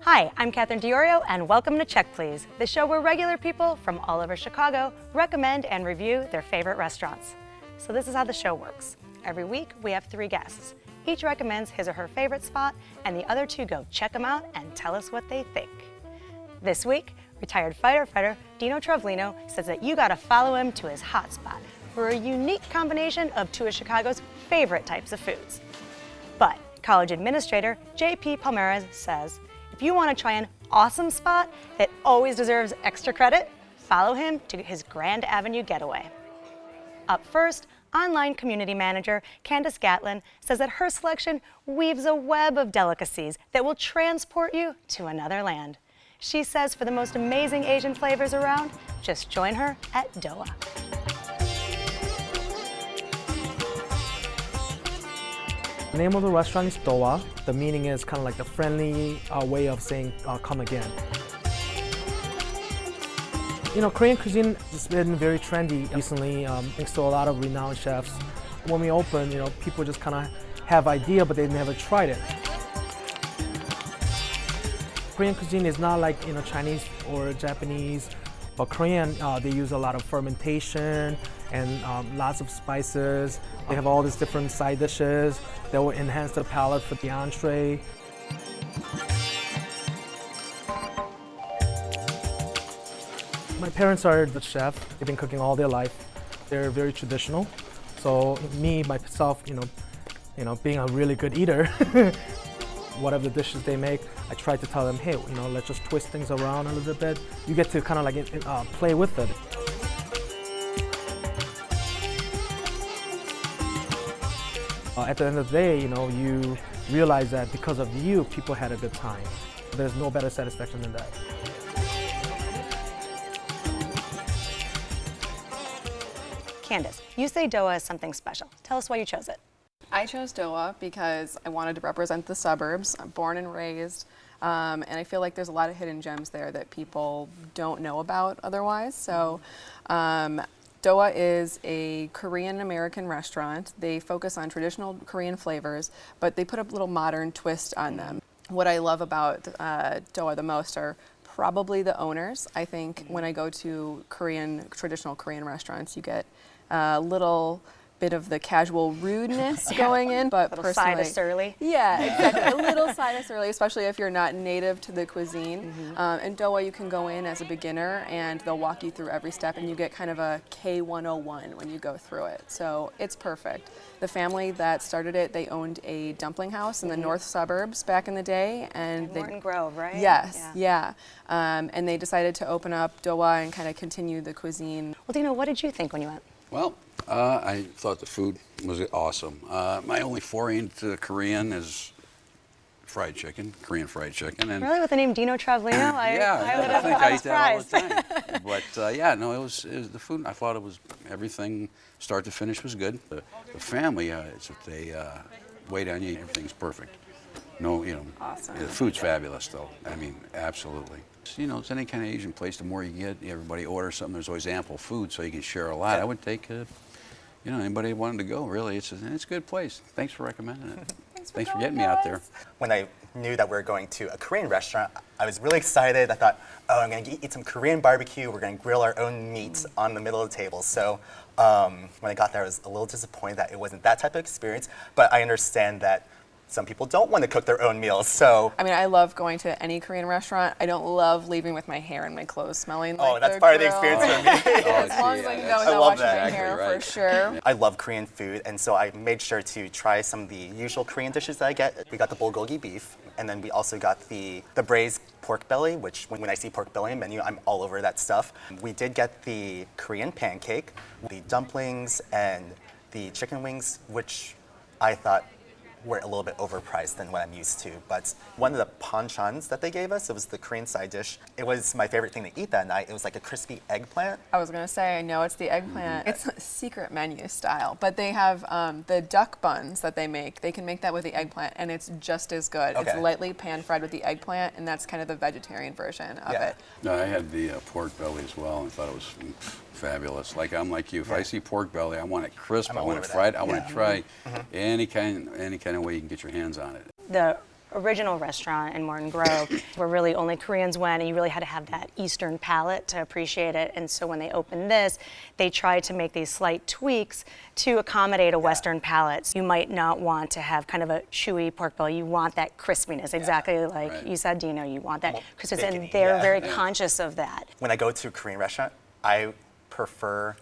Hi, I'm Catherine Diorio, and welcome to Check Please, the show where regular people from all over Chicago recommend and review their favorite restaurants. So this is how the show works. Every week, we have 3 guests. Each recommends his or her favorite spot, and the other 2 go check them out and tell us what they think. This week, retired firefighter Dino Trovlino says that you gotta follow him to his hot spot for a unique combination of 2 of Chicago's favorite types of foods. But college administrator J.P. Palmeiras says, if you want to try an awesome spot that always deserves extra credit, follow him to his Grand Avenue getaway. Up first, online community manager Candace Gatlin says that her selection weaves a web of delicacies that will transport you to another land. She says for the most amazing Asian flavors around, just join her at Ttowa. The name of the restaurant is Ttowa. The meaning is kind of like the friendly way of saying come again. You know, Korean cuisine has been very trendy recently, thanks to a lot of renowned chefs. When we opened, you know, people just kind of have idea, but they never tried it. Korean cuisine is not like, you know, Chinese or Japanese, but Korean, they use a lot of fermentation and lots of spices. They have all these different side dishes that will enhance the palate for the entree. My parents are the chef. They've been cooking all their life. They're very traditional. So me, myself, you know, being a really good eater, whatever the dishes they make, I try to tell them, hey, you know, let's just twist things around a little bit. You get to kind of like play with it. At the end of the day, you know, you realize that because of you, people had a good time. There's no better satisfaction than that. Candace, you say Ttowa is something special. Tell us why you chose it. I chose Ttowa because I wanted to represent the suburbs. I'm born and raised, and I feel like there's a lot of hidden gems there that people don't know about otherwise. So Ttowa is a Korean-American restaurant. They focus on traditional Korean flavors, but they put a little modern twist on them. What I love about Ttowa the most are probably the owners. I think when I go to traditional Korean restaurants, you get a little bit of the casual rudeness going in, but a little side of surly. Yeah, exactly. A little side of surly, especially if you're not native to the cuisine. In Ttowa, you can go in as a beginner, and they'll walk you through every step, and you get kind of a K-101 when you go through it. So it's perfect. The family that started it, they owned a dumpling house in the north suburbs back in the day, and Morton Grove, right? Yes, yeah. And they decided to open up Ttowa and kind of continue the cuisine. Well, Dino, what did you think when you went? Well, I thought the food was awesome. My only foray into Korean is fried chicken, Korean fried chicken. And really, with the name Dino Trovlino? I would have think I eat that all the surprised. time. But yeah, no, it was the food. I thought it was everything, start to finish, was good. The family, they wait on you. Everything's perfect. No, you know, Awesome. The food's fabulous, though. I mean, absolutely. You know, it's any kind of Asian place. The more you get, everybody orders something. There's always ample food, so you can share a lot. I would take, you know, anybody who wanted to go. Really, it's a good place. Thanks for recommending it. Thanks for getting me out there. When I knew that we were going to a Korean restaurant, I was really excited. I thought, oh, I'm going to eat some Korean barbecue. We're going to grill our own meat on the middle of the table. So when I got there, I was a little disappointed that it wasn't that type of experience. But I understand that some people don't want to cook their own meals, so. I mean, I love going to any Korean restaurant. I don't love leaving with my hair and my clothes smelling like that's part of the experience for me. As long as I can go without washing my hair, for sure. I love Korean food, and so I made sure to try some of the usual Korean dishes that I get. We got the bulgogi beef, and then we also got the braised pork belly, which when I see pork belly on the menu, I'm all over that stuff. We did get the Korean pancake, the dumplings, and the chicken wings, which I thought were a little bit overpriced than what I'm used to. But one of the panchans that they gave us, it was the Korean side dish. It was my favorite thing to eat that night. It was like a crispy eggplant. I was gonna say, I know it's the eggplant. It's secret menu style, but they have the duck buns that they make. They can make that with the eggplant, and it's just as good. Okay. It's lightly pan-fried with the eggplant, and that's kind of the vegetarian version of it. No, I had the pork belly as well, and thought it was fabulous. Like, I'm like you. If I see pork belly, I want it crisp. I want it fried. I want to try any kind of way you can get your hands on it. The original restaurant in Morton Grove, where really only Koreans went, and you really had to have that Eastern palate to appreciate it. And so when they opened this, they tried to make these slight tweaks to accommodate a Western palate. So you might not want to have kind of a chewy pork belly. You want that crispiness, exactly like you said, Dino. You want that crispiness, and bacony, they're very conscious of that. When I go to a Korean restaurant, I prefer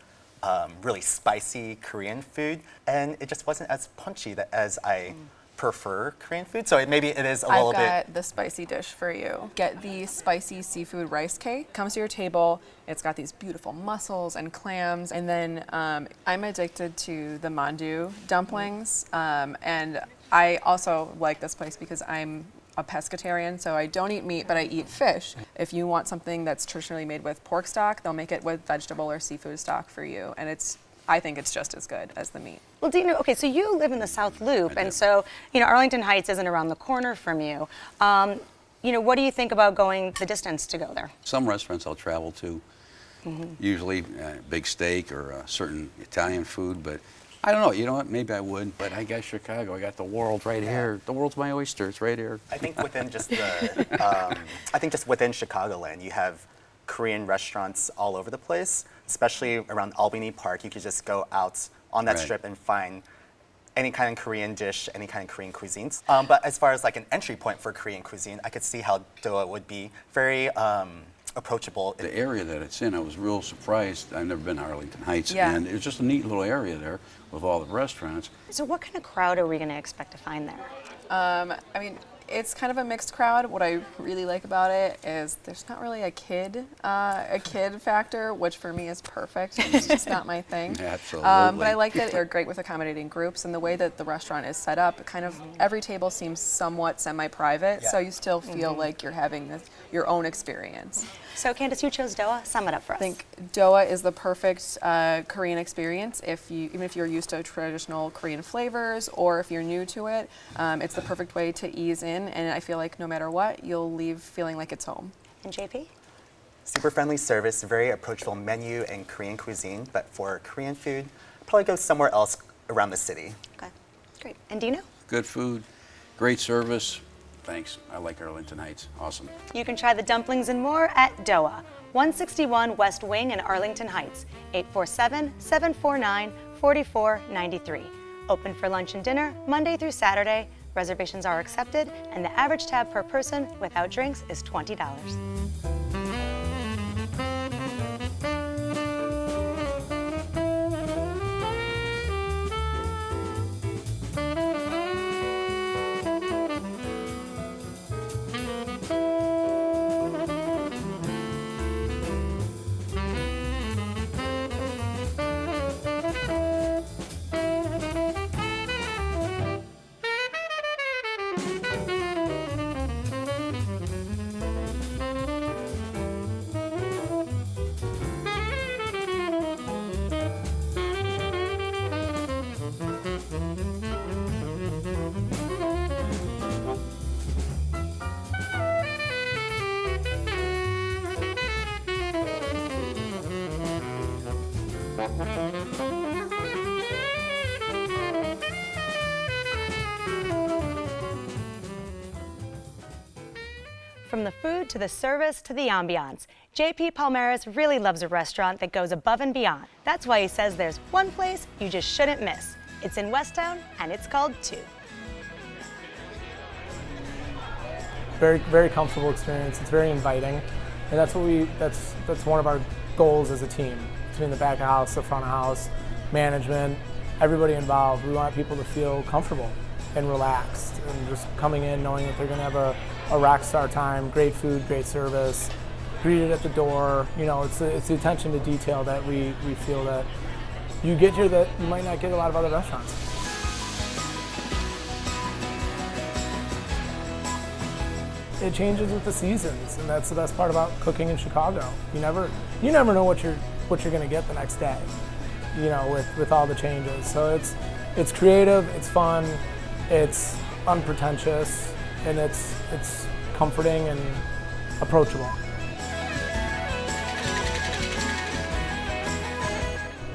really spicy Korean food, and it just wasn't as punchy as I prefer Korean food. So maybe it is a little bit. I've got the spicy dish for you. Get the spicy seafood rice cake. Comes to your table. It's got these beautiful mussels and clams. And then I'm addicted to the mandu dumplings. And I also like this place because I'm a pescatarian, so I don't eat meat, but I eat fish. If you want something that's traditionally made with pork stock, they'll make it with vegetable or seafood stock for you. And I think it's just as good as the meat. Well, Dino, okay, so you live in the South Loop, and so, Arlington Heights isn't around the corner from you. What do you think about going the distance to go there? Some restaurants I'll travel to, usually big steak or certain Italian food, but I don't know. You know what? Maybe I would, but I got Chicago. I got the world right here. The world's my oyster. It's right here. I think within just within Chicagoland, you have Korean restaurants all over the place, especially around Albany Park. You could just go out on that strip and find any kind of Korean dish, any kind of Korean cuisines. But as far as like an entry point for Korean cuisine, I could see how Ttowa would be very approachable. The area that it's in, I was real surprised. I've never been to Arlington Heights, Yeah. and it's just a neat little area there with all the restaurants. So what kind of crowd are we going to expect to find there? It's kind of a mixed crowd. What I really like about it is there's not really a kid factor, which for me is perfect. It's just not my thing. Absolutely. But I like that they're great with accommodating groups, and the way that the restaurant is set up, kind of every table seems somewhat semi-private, so you still feel like you're having your own experience. So Candace, you chose Ttowa. Sum it up for us. I think Ttowa is the perfect Korean experience. Even if you're used to traditional Korean flavors, or if you're new to it, it's the perfect way to ease in. And I feel like no matter what, you'll leave feeling like it's home. And JP? Super friendly service, very approachable menu and Korean cuisine. But for Korean food, probably go somewhere else around the city. Okay, great. And Dino? Good food, great service. Thanks. I like Arlington Heights. Awesome. You can try the dumplings and more at Ttowa, 161 West Wing in Arlington Heights, 847-749-4493. Open for lunch and dinner Monday through Saturday. Reservations are accepted, and the average tab per person without drinks is $20. From the food to the service to the ambiance, JP Palmares really loves a restaurant that goes above and beyond. That's why he says there's one place you just shouldn't miss. It's in Westtown, and it's called Two. Very, very comfortable experience. It's very inviting, and that's one of our goals as a team. Between the back of house, the front of house, management, everybody involved. We want people to feel comfortable and relaxed, and just coming in knowing that they're going to have a rock star time, great food, great service, greeted at the door. It's the attention to detail that we feel that you get here that you might not get at a lot of other restaurants. It changes with the seasons, and that's the best part about cooking in Chicago. You never know what you're going to get the next day, with all the changes. So it's creative, it's fun, it's unpretentious, and it's comforting and approachable.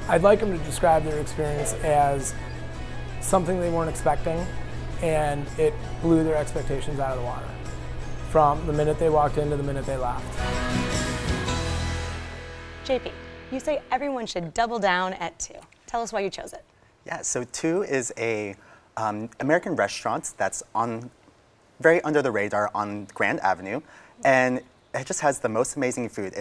I'd like them to describe their experience as something they weren't expecting and it blew their expectations out of the water from the minute they walked in to the minute they left. JP, you say everyone should double down at 2. Tell us why you chose it. Yeah, so 2 is a American restaurant that's on very under the radar on Grand Avenue, and it just has the most amazing food.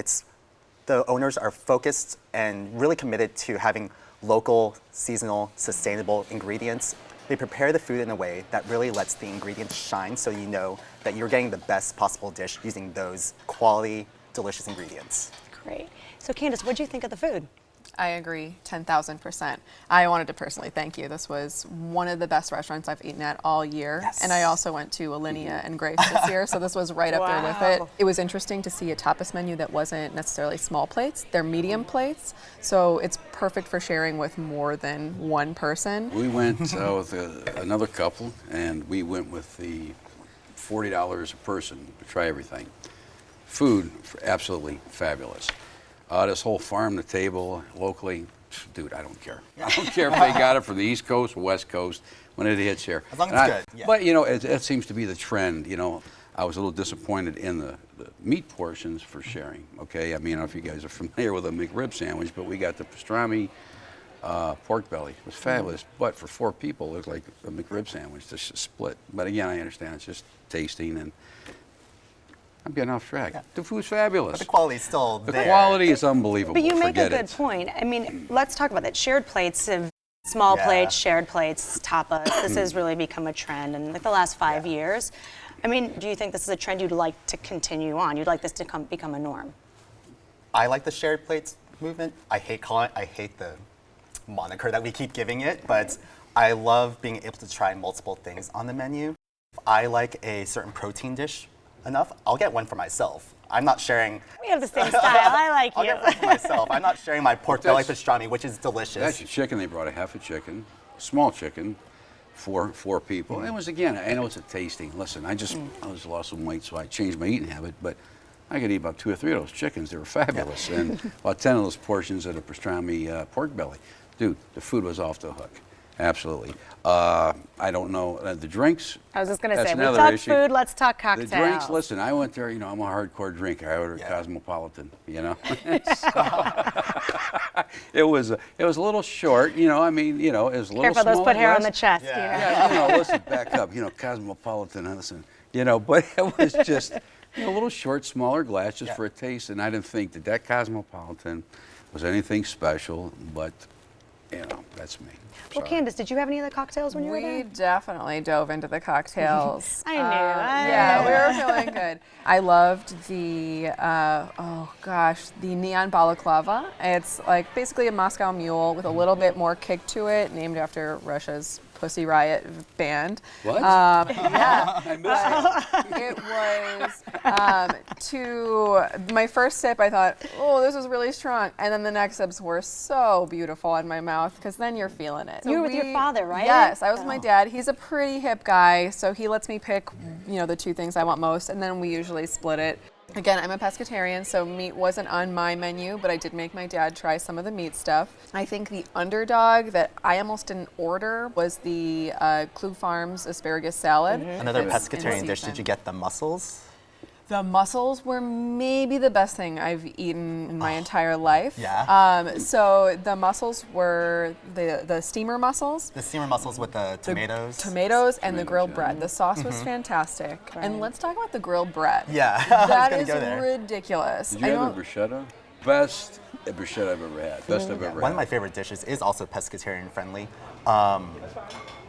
The owners are focused and really committed to having local, seasonal, sustainable ingredients. They prepare the food in a way that really lets the ingredients shine, so you know that you're getting the best possible dish using those quality, delicious ingredients. Great. So Candace, what did you think of the food? I agree, 10,000%. I wanted to personally thank you. This was one of the best restaurants I've eaten at all year. Yes. And I also went to Alinea and Grace this year, so this was right up there with it. It was interesting to see a tapas menu that wasn't necessarily small plates. They're medium plates, so it's perfect for sharing with more than one person. We went with another couple, and we went with the $40 a person to try everything. Food, absolutely fabulous. This whole farm to table locally, dude, I don't care. I don't care if they got it from the East Coast, West Coast, when it hits here. As long as it's good. Yeah. But you know, it seems to be the trend. You know, I was a little disappointed in the meat portions for sharing. Okay, I mean, I don't know if you guys are familiar with a McRib sandwich, but we got the pastrami pork belly. It was fabulous, but for 4 people, it was like a McRib sandwich, just split. But again, I understand it's just tasting and. I'm getting off track. Yeah. The food's fabulous. But the quality's still The there. quality is unbelievable. But you make a Forget good it. point. I mean, let's talk about that. Shared plates, small Yeah. plates, shared plates, tapas. This has really become a trend in like the last 5 years. I mean, do you think this is a trend you'd like to continue on? You'd like this to become a norm? I like the shared plates movement. I hate the moniker that we keep giving it, but I love being able to try multiple things on the menu. If I like a certain protein dish enough, I'll get one for myself. I'm not sharing. We have the same style. I like I'll you. get one for myself. I'm not sharing my pork belly pastrami, which is delicious. That's your chicken. They brought a half a chicken, small chicken, for 4 people. It was, again, I know it's a tasting. Listen, I just lost some weight, so I changed my eating habit, but I could eat about 2 or 3 of those chickens. They were fabulous. And about 10 of those portions of the pastrami pork belly. Dude, the food was off the hook. Absolutely. I don't know. The drinks. I was just going to that's say, we another talked issue. food, let's talk cocktails. The drinks, listen, I went there, you know, I'm a hardcore drinker. I ordered Cosmopolitan, you know. It was a little short, you know, I mean, you know, it was a little Careful, those smaller put hair on glass. the chest. Yeah. You know? Yeah, you know, listen, back up, you know, Cosmopolitan, listen, you know, but it was just you know, a little short, smaller glass just for a taste, and I didn't think that Cosmopolitan was anything special, but, you know, that's me. Well, Sorry. Candace, did you have any other cocktails when you were We there? definitely dove into the cocktails. I knew. Yeah, we were feeling good. I loved the, the neon balaclava. It's like basically a Moscow Mule with a little bit more kick to it, named after Russia's Pussy Riot band. What? Yeah. I missed it. It was to my first sip. I thought, oh, this is really strong, and then the next sips were so beautiful in my mouth because then you're feeling it. You were with your father, right? Yes, I was with my dad. He's a pretty hip guy, so he lets me pick, you know, the 2 things I want most, and then we usually split it. Again, I'm a pescatarian, so meat wasn't on my menu, but I did make my dad try some of the meat stuff. I think the underdog that I almost didn't order was the Klug Farms asparagus salad. Another It's in pescatarian dish. season. Did you get the mussels? The mussels were maybe the best thing I've eaten in my entire life. Yeah. So the mussels were the steamer mussels. The steamer mussels with the tomatoes. Tomatoes and the grilled yeah. bread. The sauce was fantastic. And let's talk about the grilled bread. Yeah, I was That gonna is go there. ridiculous. Did you have a bruschetta? Best bruschetta I've ever had. Best I've ever had. One of my favorite dishes is also pescatarian friendly.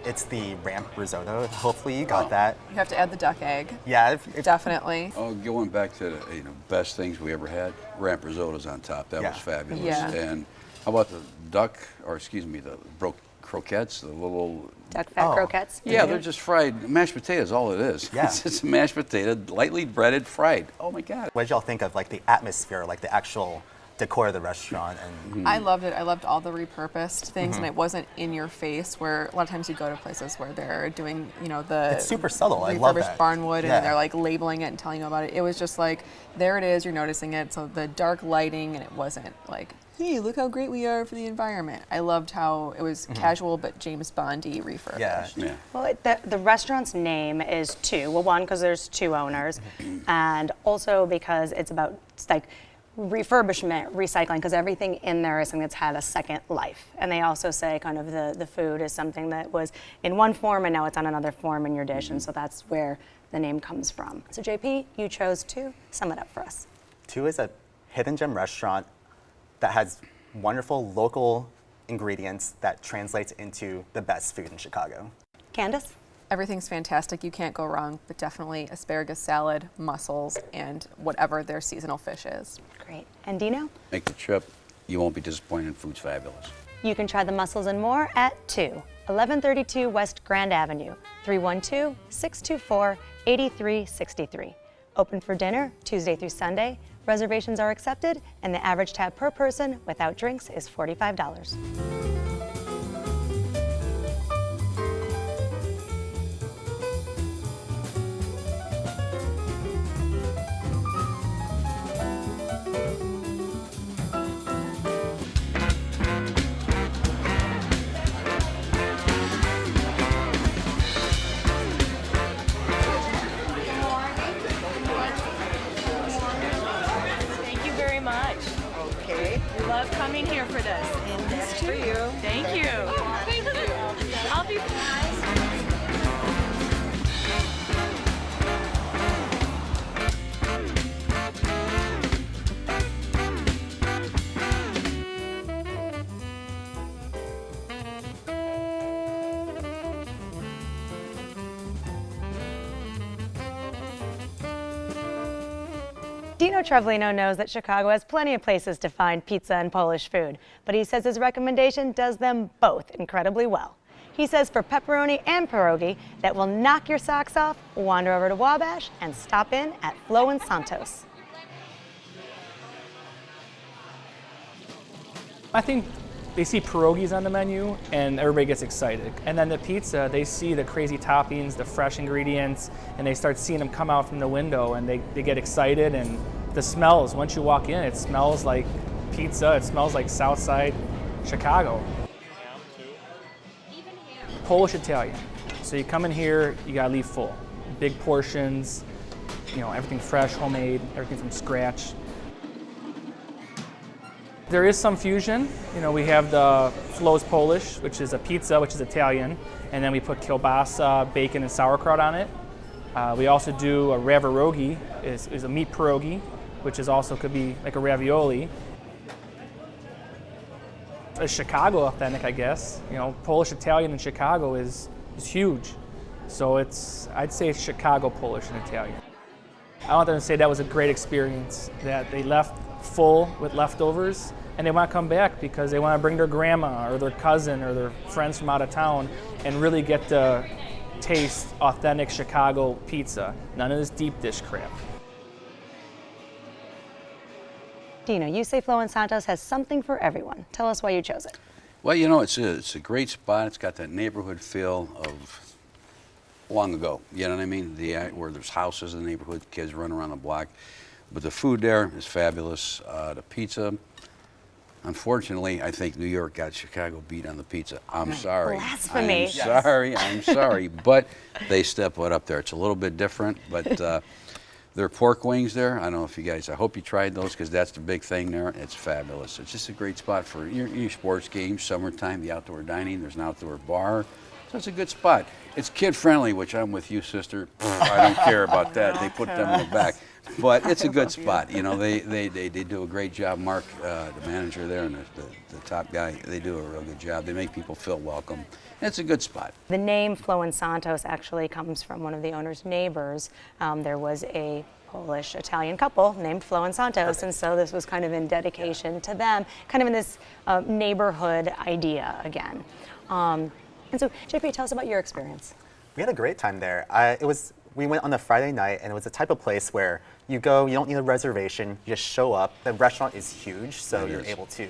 It's the ramp risotto. Hopefully you got that. You have to add the duck egg. Yeah, Definitely. Oh, going back to the best things we ever had, ramp risotto's on top. That Yeah. was fabulous. Yeah. And how about the the croquettes, the little. Duck fat croquettes. Yeah, they're just fried mashed potatoes. All it is. Yeah. It's just mashed potato, lightly breaded, fried. Oh my God. what did y'all think of like the atmosphere, like the actual decor of the restaurant? And I loved it. I loved all the repurposed things, and it wasn't in your face. Where a lot of times you go to places where they're doing, you know, the It's super subtle. I love refurbished that. barnwood, Yeah. and they're like labeling it and telling you about it. It was just like there it is. You're noticing it. So the dark lighting, and it wasn't like hey, look how great we are for the environment. I loved how it was casual but James Bondy refurbished. Yeah. Well, the restaurant's name is Two. Well, one, because there's two owners, and also because it's about like refurbishment, recycling, because everything in there is something that's had a second life. And they also say kind of the food is something that was in one form and now it's on another form in your dish, and so that's where the name comes from. So JP, you chose Two. Sum it up for us. Two is a hidden gem restaurant that has wonderful local ingredients that translates into the best food in Chicago. Candace? Everything's fantastic. You can't go wrong, but definitely asparagus salad, mussels, and whatever their seasonal fish is. Great. And Dino? Make the trip. You won't be disappointed. Food's fabulous. You can try the mussels and more at 2, 1132 West Grand Avenue, 312-624-8363. Open for dinner Tuesday through Sunday. Reservations are accepted, and the average tab per person without drinks is $45. Thank you very much. Okay. We love coming here for this. And that's for you. Thank you. I'll be Dino Trevlino knows that Chicago has plenty of places to find pizza and Polish food, but he says his recommendation does them both incredibly well. He says for pepperoni and pierogi that will knock your socks off, wander over to Wabash and stop in at Flo and Santos. I think they see pierogies on the menu and everybody gets excited. And then the pizza, they see the crazy toppings, the fresh ingredients, and they start seeing them come out from the window and they get excited. And the smells, once you walk in, it smells like pizza, it smells like Southside Chicago. Polish Italian. So you come in here, you gotta leave full. Big portions, you know, everything fresh, homemade, everything from scratch. There is some fusion. You know, we have the Flo's Polish, which is a pizza, which is Italian, and then we put kielbasa, bacon, and sauerkraut on it. We also do a ravirogi, is a meat pierogi, which is also could be like a ravioli. A Chicago authentic, I guess. You know, Polish Italian in Chicago is huge. So I'd say it's Chicago Polish and Italian. I want them to say that was a great experience, that they left full with leftovers and they want to come back because they want to bring their grandma or their cousin or their friends from out of town and really get to taste authentic Chicago pizza. None of this deep dish crap. Dino, you say Flo and Santos has something for everyone. Tell us why you chose it. Well, you know, it's a great spot. It's got that neighborhood feel of long ago. You know what I mean? Where there's houses in the neighborhood, kids run around the block. But the food there is fabulous. The pizza, unfortunately, I think New York got Chicago beat on the pizza. I'm sorry. Blasphemy. I'm sorry, but they step it up there. It's a little bit different, but their pork wings there, I don't know if you guys, I hope you tried those because that's the big thing there. It's fabulous. It's just a great spot for your sports games, summertime, the outdoor dining. There's an outdoor bar. So it's a good spot. It's kid friendly, which I'm with you, sister. I don't care about that. They put them in the back. But it's a good spot. You know, they do a great job. Mark, the manager there, and the top guy, they do a real good job. They make people feel welcome. And it's a good spot. The name Flo and Santos actually comes from one of the owner's neighbors. There was a Polish-Italian couple named Flo and Santos, and so this was kind of in dedication to them, kind of in this neighborhood idea again. And so, JP, tell us about your experience. We had a great time there. We went on a Friday night, and it was the type of place where you go, you don't need a reservation, you just show up. The restaurant is huge, so you're able to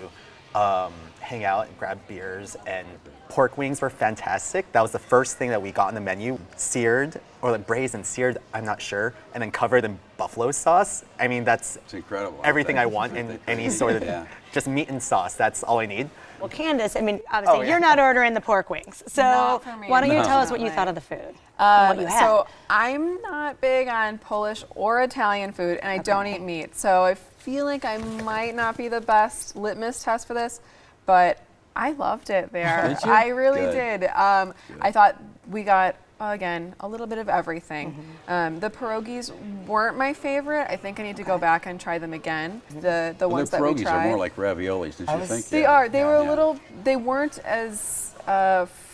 hang out and grab beers, and pork wings were fantastic. That was the first thing that we got on the menu. Seared, or like braised and seared, I'm not sure, and then covered in buffalo sauce. I mean, that's It's incredible. everything I want in any sort of Yeah. just meat and sauce. That's all I need. Well, Candace, I mean, obviously, Oh, yeah. you're not ordering the pork wings. So Not for me. why don't you No. tell us what you thought of the food? and what you had? So I'm not big on Polish or Italian food, and I don't eat meat. So I feel like I might not be the best litmus test for this, but I loved it there. Did you? I really Good. did. I thought we got, again, a little bit of everything. The pierogies weren't my favorite. I think I need to go back and try them again. The Well, ones their that we pierogies tried. are more like raviolis, don't you think? They are. They were a Yeah. little. They weren't as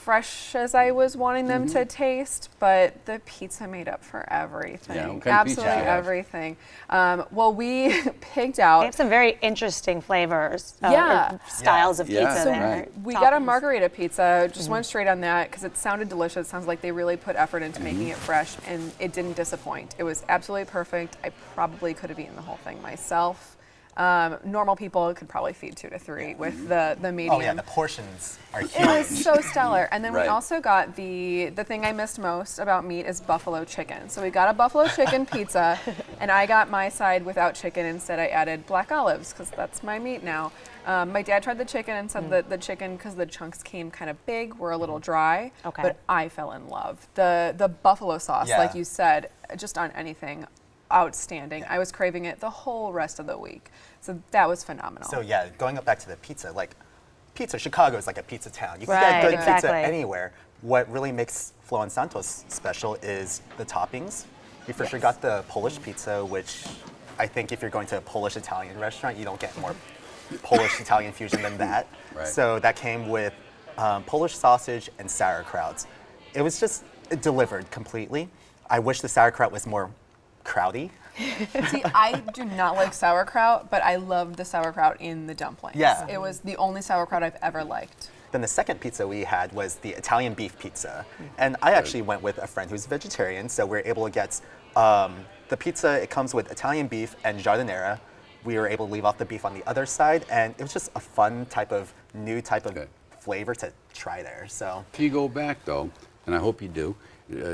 fresh as I was wanting them to taste, but the pizza made up for everything. Yeah, what kind of pizza Absolutely you have? everything. Well, we picked They out. have some very interesting flavors, Yeah. or styles of Yeah. pizza So there. right. We got a toppings. margarita pizza. Just went straight on that because it sounded delicious. Sounds like they really put effort into making it fresh, and it didn't disappoint. It was absolutely perfect. I probably could have eaten the whole thing myself. Normal people could probably feed 2 to 3 with the medium. Oh yeah, the portions are huge. It was so stellar. And then we Right. also got the thing I missed most about meat is buffalo chicken. So we got a buffalo chicken pizza, and I got my side without chicken. Instead, I added black olives because that's my meat now. My dad tried the chicken and said that the chicken, because the chunks came kind of big, were a little dry. Okay. But I fell in love. The buffalo sauce, Yeah. like you said, just on anything, outstanding. I was craving it the whole rest of the week. So that was phenomenal. So yeah, going back to the pizza, like pizza, Chicago is like a pizza town. You can Right, get good exactly. pizza anywhere. What really makes Flo and Santos special is the toppings. We for sure got the Polish pizza, which I think if you're going to a Polish Italian restaurant, you don't get more Polish Italian fusion than that. Right. So that came with Polish sausage and sauerkraut. It was just delivered completely. I wish the sauerkraut was more crowdy. See, I do not like sauerkraut, but I loved the sauerkraut in the dumplings. Yeah. It was the only sauerkraut I've ever liked. Then the second pizza we had was the Italian beef pizza. And I actually went with a friend who's vegetarian, so we were able to get the pizza. It comes with Italian beef and giardiniera. We were able to leave off the beef on the other side, and it was just a fun new type of Good. flavor to try there. So If you go back though, and I hope you do,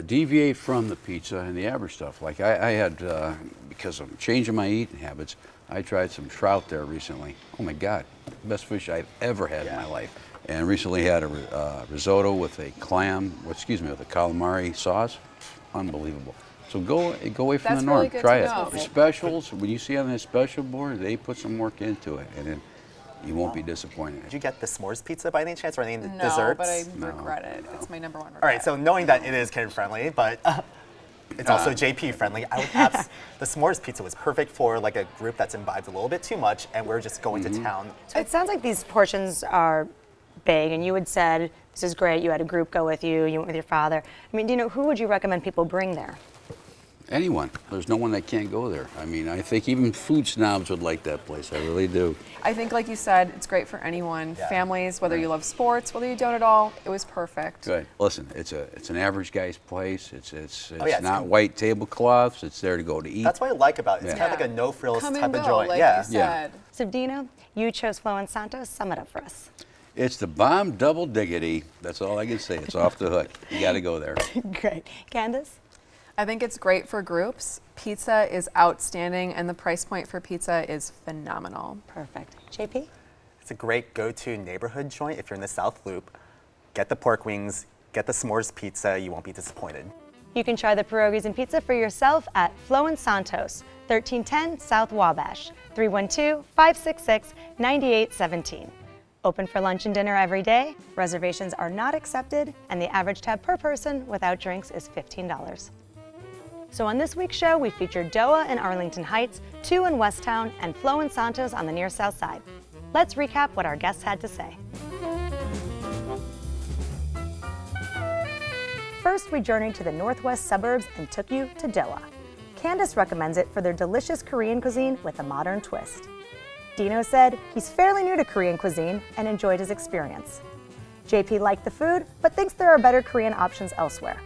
deviate from the pizza and the average stuff. Like I had, because I'm changing my eating habits, I tried some trout there recently. Oh my God, best fish I've ever had in my life. And recently had a risotto with a with a calamari sauce. Unbelievable. So go away from That's the norm. really good Try to it. know. The specials, when you see on the special board, they put some work into it, and then you won't be disappointed. did you get the s'mores pizza by any chance or any No, desserts? but I regret it. It's my number one regret. All right, so knowing that it is kid friendly, but it's also JP friendly, I would the s'mores pizza was perfect for like a group that's imbibed a little bit too much, and we're just going to town. So it sounds like these portions are big, and you had said, this is great, you had a group go with you, you went with your father. I mean, who would you recommend people bring there? Anyone. There's no one that can't go there. I mean, I think even food snobs would like that place. I really do. I think, like you said, it's great for anyone, Yeah. families, whether you love sports, whether you don't at all. It was perfect. Good. Listen, it's an average guy's place. It's Oh, yeah, it's not com- white tablecloths. It's there to go to eat. That's what I like about it. It's Yeah. kind of like a no frills Come type and of go, joint. like Yeah. you said. So Dino, you chose Flo and Santos. Sum it up for us. It's the bomb double diggity. That's all I can say. It's off the hook. You got to go there. Great. Candace? I think it's great for groups. Pizza is outstanding, and the price point for pizza is phenomenal. Perfect. JP? It's a great go-to neighborhood joint if you're in the South Loop. Get the pork wings, get the s'mores pizza, you won't be disappointed. You can try the pierogies and pizza for yourself at Flo and Santos, 1310 South Wabash, 312-566-9817. Open for lunch and dinner every day. Reservations are not accepted, and the average tab per person without drinks is $15. So on this week's show, we featured Ttowa in Arlington Heights, 2 in Westtown, and Flo and Santos on the near south side. Let's recap what our guests had to say. First, we journeyed to the northwest suburbs and took you to Ttowa. Candace recommends it for their delicious Korean cuisine with a modern twist. Dino said he's fairly new to Korean cuisine and enjoyed his experience. JP liked the food, but thinks there are better Korean options elsewhere.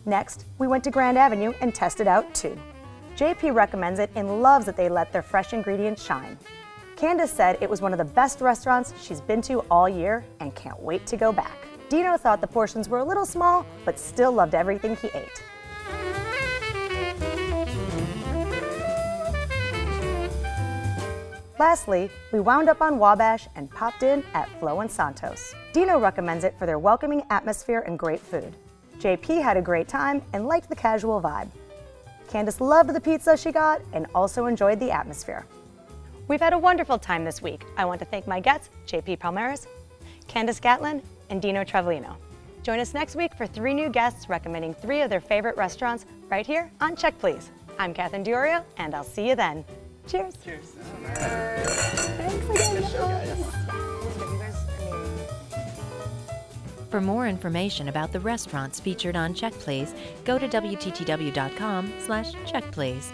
Next, we went to Grand Avenue and tested out too. JP recommends it and loves that they let their fresh ingredients shine. Candace said it was one of the best restaurants she's been to all year and can't wait to go back. Dino thought the portions were a little small, but still loved everything he ate. Lastly, we wound up on Wabash and popped in at Flo and Santos. Dino recommends it for their welcoming atmosphere and great food. JP had a great time and liked the casual vibe. Candace loved the pizza she got and also enjoyed the atmosphere. We've had a wonderful time this week. I want to thank my guests, JP Palmeras, Candace Gatlin, and Dino Travellino. Join us next week for 3 new guests recommending 3 of their favorite restaurants right here on Check Please. I'm Catherine Diorio, and I'll see you then. Cheers. Cheers. Thanks again. For more information about the restaurants featured on Check Please, go to WTTW.com/checkplease.